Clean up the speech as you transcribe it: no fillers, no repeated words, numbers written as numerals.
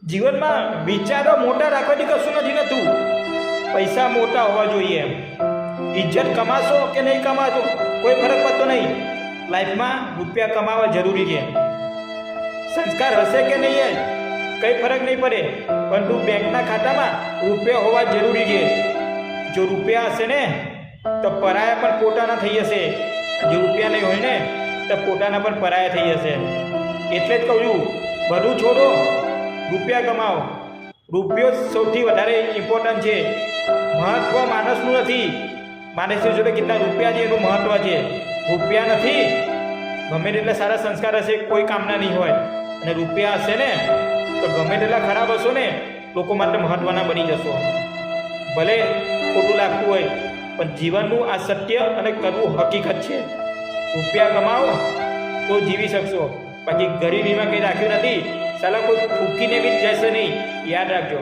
જીવનમાં વિચારો મોટા રાખવાથી કશું નથી નતું. પૈસા મોટા હોવા જોઈએ. ઇજ્જત કમાશો કે નહીં કમાશો કોઈ ફરક પડતો નહીં. લાઈફમાં રૂપિયા કમાવા જરૂરી છે. સંસ્કાર હશે કે નહીં કંઈ ફરક નહીં પડે, પરંતુ બેંકના ખાતામાં રૂપિયા હોવા જરૂરી છે. જો રૂપિયા હશે ને તો પરાયા પણ પોતાના થઈ જશે. જો રૂપિયા નહીં હોય ને તો પોતાના પણ પરાયા થઈ જશે. એટલે જ કહું છું, બધું છોડો, રૂપિયા કમાઓ. રૂપિયો સૌથી વધારે ઇમ્પોર્ટન્ટ છે. મહત્વ માણસનું નથી, માણસની જોડે કેટલા રૂપિયા છે એનું મહત્વ છે. રૂપિયા નથી, ગમે તેટલા સારા સંસ્કાર હશે કોઈ કામના નહીં હોય. અને રૂપિયા હશે ને તો ગમે તેટલા ખરાબ હશો ને લોકો માટે મહત્વના બની જશો. ભલે ખોટું લાગતું હોય પણ જીવનનું આ સત્ય અને કરવું હકીકત છે. રૂપિયા કમાવો તો જીવી શકશો, બાકી ગરીબીમાં કંઈ રાખ્યું નથી. સાલા કોઈ ફૂંકીને બી જશે નહીં, યાદ રાખજો.